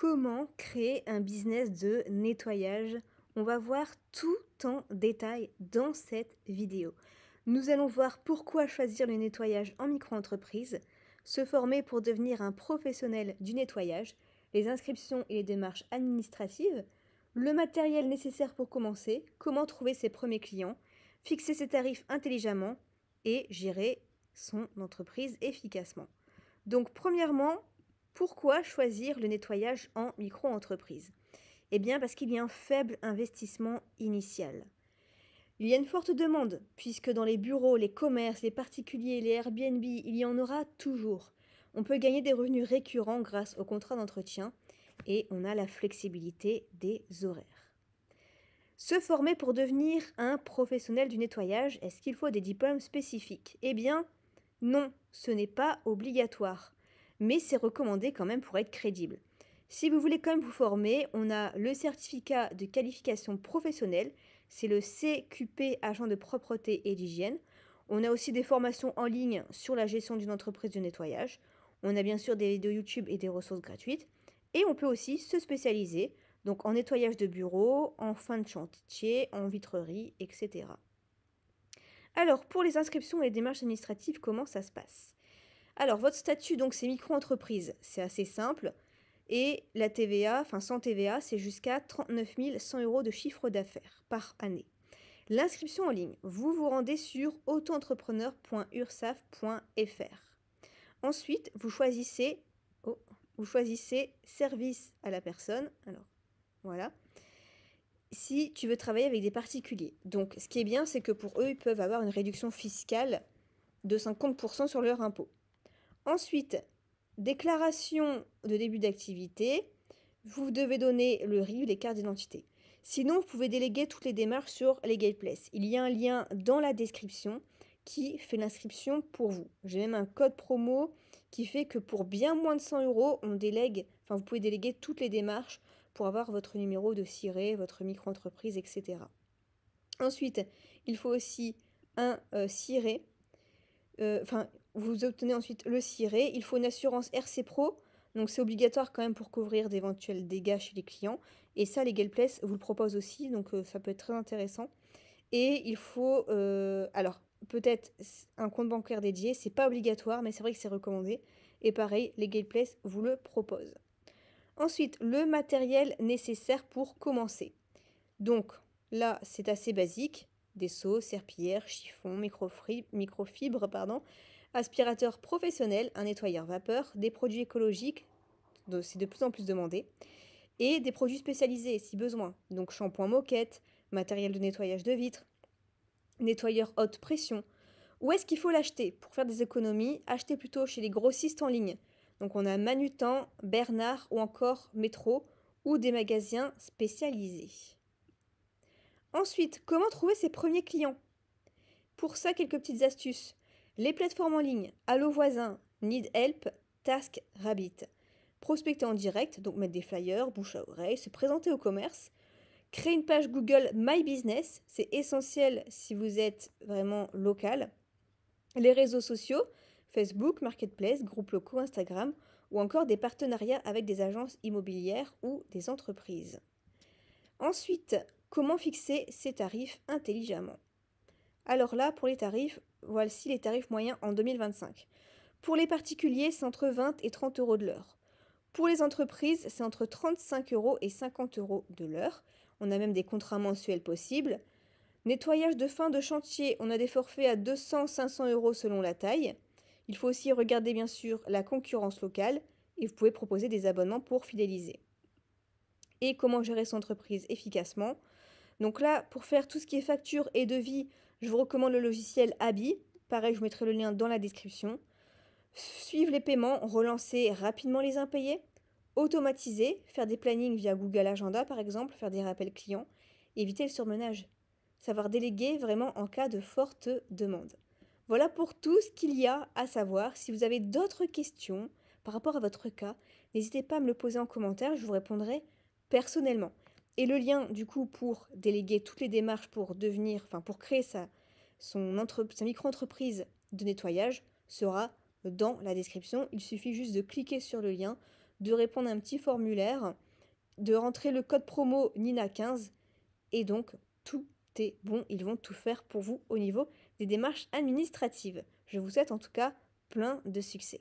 Comment créer un business de nettoyage? On va voir tout en détail dans cette vidéo. Nous allons voir pourquoi choisir le nettoyage en micro-entreprise, se former pour devenir un professionnel du nettoyage, les inscriptions et les démarches administratives, le matériel nécessaire pour commencer, comment trouver ses premiers clients, fixer ses tarifs intelligemment et gérer son entreprise efficacement. Donc premièrement, pourquoi choisir le nettoyage en micro-entreprise? Eh bien parce qu'il y a un faible investissement initial. Il y a une forte demande, puisque dans les bureaux, les commerces, les particuliers, les Airbnb, il y en aura toujours. On peut gagner des revenus récurrents grâce au contrat d'entretien et on a la flexibilité des horaires. Se former pour devenir un professionnel du nettoyage, est-ce qu'il faut des diplômes spécifiques? Eh bien, non, ce n'est pas obligatoire, mais c'est recommandé quand même pour être crédible. Si vous voulez quand même vous former, on a le certificat de qualification professionnelle, c'est le CQP agent de propreté et d'hygiène. On a aussi des formations en ligne sur la gestion d'une entreprise de nettoyage. On a bien sûr des vidéos YouTube et des ressources gratuites. Et on peut aussi se spécialiser donc en nettoyage de bureau, en fin de chantier, en vitrerie, etc. Alors, pour les inscriptions et les démarches administratives, comment ça se passe? Alors, votre statut, donc, c'est micro-entreprise, c'est assez simple. Et la TVA, enfin sans TVA, c'est jusqu'à 39 100 euros de chiffre d'affaires par année. L'inscription en ligne, vous vous rendez sur auto-entrepreneur.ursaf.fr. Ensuite, vous choisissez service à la personne. Alors, voilà. Si tu veux travailler avec des particuliers. Donc, ce qui est bien, c'est que pour eux, ils peuvent avoir une réduction fiscale de 50% sur leur impôt. Ensuite, déclaration de début d'activité. Vous devez donner le RIB, les cartes d'identité. Sinon, vous pouvez déléguer toutes les démarches sur Legalplace. Il y a un lien dans la description qui fait l'inscription pour vous. J'ai même un code promo qui fait que pour bien moins de 100 euros, vous pouvez déléguer toutes les démarches pour avoir votre numéro de SIRET, votre micro-entreprise, etc. Ensuite, il faut aussi un SIRET. Vous obtenez ensuite le SIRET. Il faut une assurance RC Pro. Donc c'est obligatoire quand même pour couvrir d'éventuels dégâts chez les clients. Et ça, Legalplace vous le propose aussi. Donc ça peut être très intéressant. Et il faut... alors, peut-être un compte bancaire dédié. C'est pas obligatoire, mais c'est vrai que c'est recommandé. Et pareil, Legalplace vous le propose. Ensuite, le matériel nécessaire pour commencer. Donc là, c'est assez basique. Des seaux, serpillères, chiffons, microfibres, aspirateur professionnel, un nettoyeur vapeur, des produits écologiques, c'est de plus en plus demandé, et des produits spécialisés si besoin. Donc shampoing moquette, matériel de nettoyage de vitres, nettoyeur haute pression. Où est-ce qu'il faut l'acheter? Pour faire des économies, achetez plutôt chez les grossistes en ligne. Donc on a Manutan, Bernard ou encore Métro ou des magasins spécialisés. Ensuite, comment trouver ses premiers clients? Pour ça, quelques petites astuces. Les plateformes en ligne, Allo Voisin, Need Help, Task Rabbit. Prospecter en direct, donc mettre des flyers, bouche à oreille, se présenter au commerce. Créer une page Google My Business, c'est essentiel si vous êtes vraiment local. Les réseaux sociaux, Facebook, Marketplace, groupes locaux, Instagram, ou encore des partenariats avec des agences immobilières ou des entreprises. Ensuite, comment fixer ses tarifs intelligemment? Alors là, pour les tarifs, voici les tarifs moyens en 2025. Pour les particuliers, c'est entre 20 et 30 euros de l'heure. Pour les entreprises, c'est entre 35 euros et 50 euros de l'heure. On a même des contrats mensuels possibles. Nettoyage de fin de chantier, on a des forfaits à 200-500 euros selon la taille. Il faut aussi regarder bien sûr la concurrence locale et vous pouvez proposer des abonnements pour fidéliser. Et comment gérer son entreprise efficacement? Donc là, pour faire tout ce qui est facture et devis, je vous recommande le logiciel Abi. Pareil, je vous mettrai le lien dans la description. Suivre les paiements, relancer rapidement les impayés, automatiser, faire des plannings via Google Agenda par exemple, faire des rappels clients, éviter le surmenage. Savoir déléguer vraiment en cas de forte demande. Voilà pour tout ce qu'il y a à savoir. Si vous avez d'autres questions par rapport à votre cas, n'hésitez pas à me le poser en commentaire, je vous répondrai personnellement. Et le lien du coup pour déléguer toutes les démarches pour créer sa micro-entreprise de nettoyage sera dans la description. Il suffit juste de cliquer sur le lien de répondre à un petit formulaire, de rentrer le code promo Nina15 et donc tout est bon. Ils vont tout faire pour vous au niveau des démarches administratives. Je vous souhaite en tout cas plein de succès.